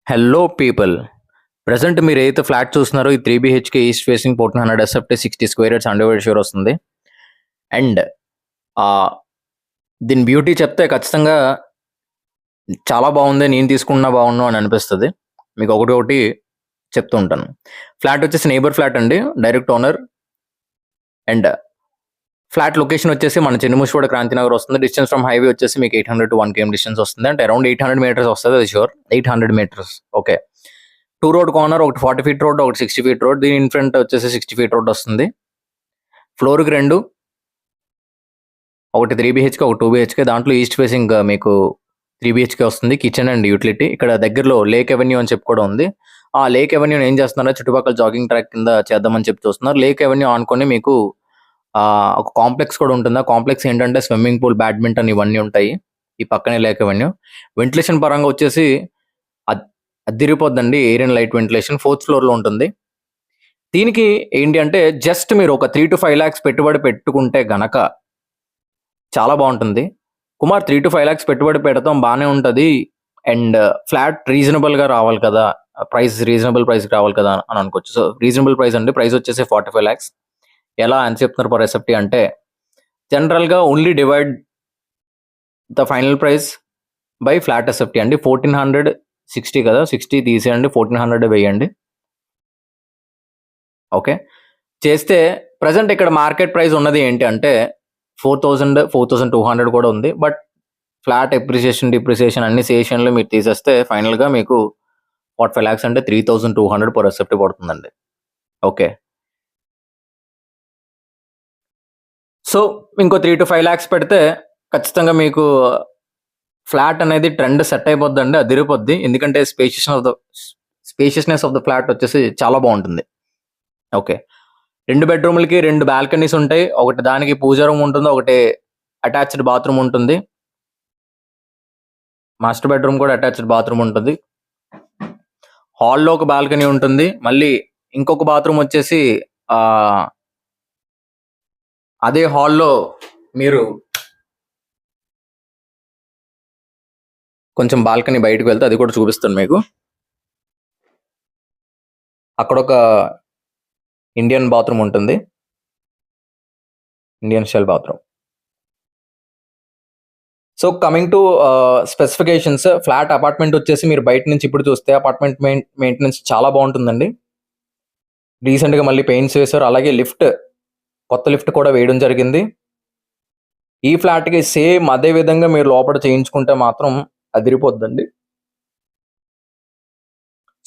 Hello people. Present మీరు ఏదైతే flat చూస్తున్నారో ఈ 3 BHK east facing 1400 SFT 60 square yards underwear sure వస్తుంది. అండ్ దీని బ్యూటీ చెప్తే ఖచ్చితంగా చాలా బాగుంది, నేను తీసుకున్నా బాగుండు అని అనిపిస్తుంది. మీకు ఒకటి చెప్తూ ఉంటాను. ఫ్లాట్ వచ్చేసి నైబర్ ఫ్లాట్ అండి, direct owner. And flat location వచ్చేసి మన చెన్నముషివాడ క్రాంతినగర్ వస్తుంది. డిస్టెన్స్ ఫ్రమ్ హైవే వచ్చేసి మీకు 800 to 1 km డిస్టెన్స్ వస్తుంది. అంటే అరౌండ్ 800 మీటర్స్ వస్తుంది, అది sure 800 meters. Okay, 2 road corner, ఒకటి 40 ఫీట్ రోడ్, ఒకటి 60 ఫీట్ రోడ్. దీని ఇన్ ఫ్రంట్ వచ్చేసి 60 ఫీట్ రోడ్ వస్తుంది. ఫ్లోర్కి 2, ఒకటి 3 BHK, ఒకటి 2 BHK. దాంట్లో ఈస్ట్ ఫేసింగ్ మీకు 3 BHK వస్తుంది. Kitchen and utility. ఇక్కడ దగ్గరలో లేక్ అవెన్యూ అని చెప్పి కూడా ఉంది. ఆ లేక్ అవెన్యూ ఏం చేస్తున్నారో చుట్టుపక్కల జాగింగ్ ట్రాక్ కింద చేద్దామని చెప్పి చూస్తున్నారు. లేక్ అవెన్యూ ఆనుకొని మీకు ఒక కాంప్లెక్స్ కూడా ఉంటుంది. ఆ కాంప్లెక్స్ ఏంటంటే స్విమ్మింగ్ పూల్, బ్యాడ్మింటన్ ఇవన్నీ ఉంటాయి ఈ పక్కనే లేక్ అవెన్యూ. వెంటిలేషన్ పరంగా వచ్చేసి అదిరిపోద్దండి. Air and light ventilation 4th ఫ్లోర్లో ఉంటుంది. దీనికి ఏంటి అంటే జస్ట్ మీరు ఒక 3 to 5 lakhs పెట్టుబడి పెట్టుకుంటే గనక చాలా బాగుంటుంది. కుమార్ 3 to 5 lakhs పెట్టుబడి పెడతాం బాగానే ఉంటుంది, అండ్ ఫ్లాట్ రీజనబుల్గా రావాలి కదా, రీజనబుల్ ప్రైస్ రావాలి కదా అని అనుకోవచ్చు. సో రీజనబుల్ ప్రైస్ అండి. ప్రైస్ వచ్చేసి 45 lakhs. ఎలా అని చెప్తున్నారు పర్ SFT అంటే, జనరల్గా only divide the final price by flat SFT అండి. 1460 కదా, 60 తీసేయండి, 1400 వేయండి. ఓకే, చేస్తే ప్రజెంట్ ఇక్కడ మార్కెట్ ప్రైస్ ఉన్నది ఏంటి అంటే 4000, 4200 కూడా ఉంది. బట్ ఫ్లాట్ ఎప్రిసియేషన్, డిప్రిసియేషన్ అన్ని సేషన్లు మీరు తీసేస్తే ఫైనల్గా మీకు 45 lakhs అంటే 3200 పర్ SFT పడుతుందండి. ఓకే, సో ఇంకో 3 to 5 lakhs పెడితే ఖచ్చితంగా మీకు ఫ్లాట్ అనేది ట్రెండ్ సెట్ అయిపోద్దండి, అదిరిపోద్ది. ఎందుకంటే స్పేషియస్నెస్ ఆఫ్ ద ఫ్లాట్ వచ్చేసి చాలా బాగుంటుంది. ఓకే, 2 బెడ్రూమ్లకి 2 బాల్కనీస్ ఉంటాయి. ఒకటి దానికి పూజా రూమ్ ఉంటుంది, ఒకటి అటాచ్డ్ బాత్రూమ్ ఉంటుంది. మాస్టర్ బెడ్రూమ్ కూడా అటాచ్డ్ బాత్రూమ్ ఉంటుంది. హాల్లో ఒక బాల్కనీ ఉంటుంది. మళ్ళీ ఇంకొక బాత్రూమ్ వచ్చేసి అదే హాల్లో మీరు కొంచెం బాల్కనీ బయటకు వెళ్తే అది కూడా చూపిస్తాను మీకు. అక్కడ ఒక ఇండియన్ బాత్రూమ్ ఉంటుంది, Indian style bathroom. So coming to specifications, flat apartment వచ్చేసి మీరు బయట నుంచి ఇప్పుడు చూస్తే అపార్ట్మెంట్ మెయింటెనెన్స్ చాలా బాగుంటుందండి. రీసెంట్గా మళ్ళీ పెయింట్స్ వేశారు. అలాగే కొత్త లిఫ్ట్ కూడా వేయడం జరిగింది. ఈ ఫ్లాట్కి సేమ్ అదే విధంగా మీరు లోపల చేయించుకుంటే మాత్రం అదిరిపోద్దండి.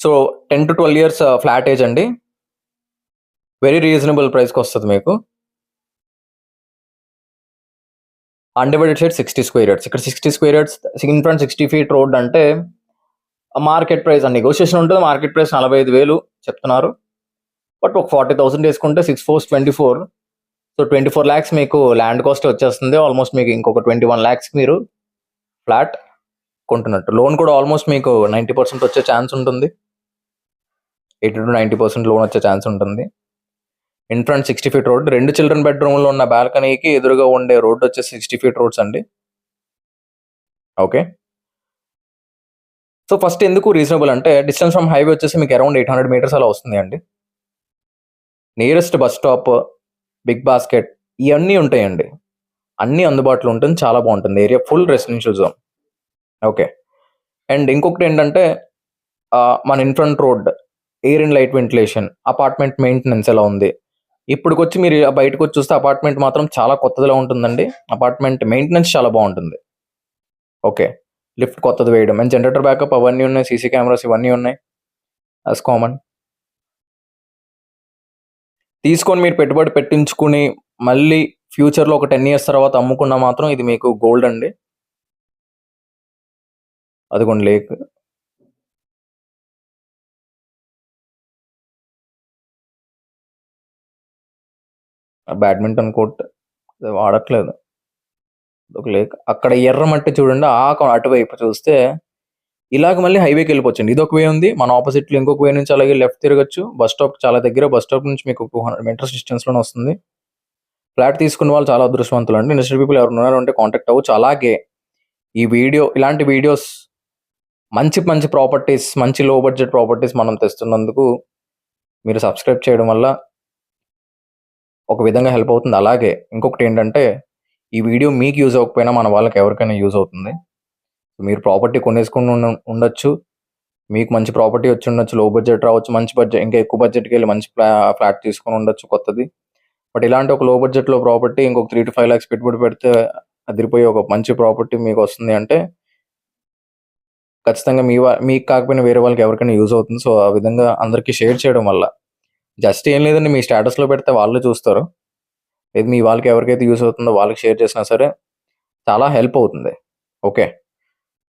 So 10 to 12 years flat age అండి. వెరీ రీజనబుల్ ప్రైస్కి వస్తుంది మీకు. Undivided share 60 square yards. ఇక్కడ 60 square yards in front 60 feet road అంటే మార్కెట్ ప్రైస్ అని నెగోషియేషన్ ఉంటుంది. మార్కెట్ ప్రైస్ 45,000 చెప్తున్నారు. బట్ ఒక 40,000 వేసుకుంటే 6 4 24, సో 24 lakhs మీకు ల్యాండ్ కాస్ట్ వచ్చేస్తుంది. ఆల్మోస్ట్ మీకు ఇంకొక 21 lakhs మీరు ఫ్లాట్ కొంటున్నట్టు. లోన్ కూడా ఆల్మోస్ట్ మీకు 90% వచ్చే ఛాన్స్ ఉంటుంది, 80 to 90% లోన్ వచ్చే ఛాన్స్ ఉంటుంది. In front 60 feet road, 2 children బెడ్రూమ్లో ఉన్న బాల్కనీకి ఎదురుగా ఉండే రోడ్ వచ్చేసి 60 feet రోడ్స్ అండి. ఓకే, సో ఫస్ట్ ఎందుకు రీజనబుల్ అంటే డిస్టెన్స్ ఫ్రమ్ హైవే వచ్చేసి మీకు అరౌండ్ 800 meters అలా వస్తుంది అండి. Nearest bus stop, Big Basket ఇవన్నీ ఉంటాయండి. అన్నీ అందుబాటులో ఉంటుంది, చాలా బాగుంటుంది. Area full residential zone. Okay, and ఇంకొకటి ఏంటంటే మన in front road, air and light ventilation, apartment maintenance ఎలా ఉంది. ఇప్పుడుకొచ్చి మీరు బయటకు వచ్చి చూస్తే అపార్ట్మెంట్ మాత్రం చాలా కొత్తదిలా ఉంటుందండి. అపార్ట్మెంట్ మెయింటెనెన్స్ చాలా బాగుంటుంది. ఓకే, లిఫ్ట్ కొత్తది వేయడం, అండ్ జనరేటర్ బ్యాకప్ అవన్నీ ఉన్నాయి, సీసీ కెమెరాస్ ఇవన్నీ ఉన్నాయి యాజ్ కామన్. తీసుకొని మీరు పెట్టుబడి పెట్టించుకుని మళ్ళీ ఫ్యూచర్లో ఒక 10 years తర్వాత అమ్ముకున్నా మాత్రం ఇది మీకు గోల్డ్ అండి. అదిగోండి లేక్. బ్యాడ్మింటన్ కోర్ట్ వాడట్లేదు, ఒక లేక్. అక్కడ ఎర్ర మట్టి చూడండి, అటువైపు చూస్తే ఇలాగ మళ్ళీ హైవేకి వెళ్ళిపోవచ్చండి. ఇది ఒక వే ఉంది, మన ఆపోజిట్లో ఇంకొక వే నుంచి అలాగే లెఫ్ట్ తిరగచ్చు. బస్ స్టాప్ చాలా దగ్గర, బస్ స్టాప్ నుంచి మీకు 200 meters డిస్టెన్స్లోనే వస్తుంది. ఫ్లాట్ తీసుకున్న వాళ్ళు చాలా అదృష్టవంతులు అండి. ఇండస్ట్రీ పీపుల్ ఎవరు ఉన్నారో అంటే కాంటాక్ట్ అవ్వచ్చు. అలాగే ఈ వీడియో, ఇలాంటి వీడియోస్ మంచి మంచి ప్రాపర్టీస్, మంచి లో బడ్జెట్ ప్రాపర్టీస్ మనం తెస్తున్నందుకు మీరు సబ్స్క్రైబ్ చేయడం వల్ల ఒక విధంగా హెల్ప్ అవుతుంది. అలాగే ఇంకొకటి ఏంటంటే, ఈ వీడియో మీకు యూజ్ అవ్వకపోయినా మన వాళ్ళకి ఎవరికైనా యూజ్ అవుతుంది. మీరు ప్రాపర్టీ కొనేసుకుని ఉండొచ్చు, మీకు మంచి ప్రాపర్టీ వచ్చి ఉండొచ్చు, లో బడ్జెట్ రావచ్చు, మంచి బడ్జెట్ ఇంకా ఎక్కువ బడ్జెట్కి వెళ్ళి మంచి ఫ్లాట్ తీసుకొని ఉండొచ్చు కొత్తది. బట్ ఇలాంటి ఒక లో బడ్జెట్లో ప్రాపర్టీ ఇంకొక 3 to 5 lakhs పెట్టుబడి పెడితే అదిరిపోయి ఒక మంచి ప్రాపర్టీ మీకు వస్తుంది అంటే ఖచ్చితంగా మీకు కాకపోయినా వేరే వాళ్ళకి ఎవరికైనా యూజ్ అవుతుంది. సో ఆ విధంగా అందరికీ షేర్ చేయడం వల్ల జస్ట్ ఏం లేదండి, మీ స్టేటస్లో పెడితే వాళ్ళు చూస్తారు. లేదు మీ వాళ్ళకి ఎవరికైతే యూజ్ అవుతుందో వాళ్ళకి షేర్ చేసినా సరే చాలా హెల్ప్ అవుతుంది. ఓకే,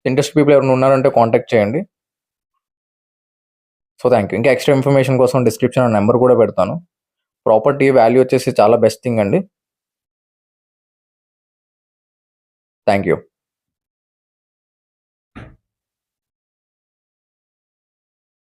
ఇంట్రెస్ట్ పీపుల్ ఎవరైనా ఉన్నారంటే కాంటాక్ట్ చేయండి. So thank you. ఇంకా ఎక్స్ట్రా ఇన్ఫర్మేషన్ కోసం డిస్క్రిప్షన్ నెంబర్ కూడా పెడతాను. ప్రాపర్టీ వాల్యూ వచ్చేసి చాలా బెస్ట్ థింగ్ అండి. Thank you.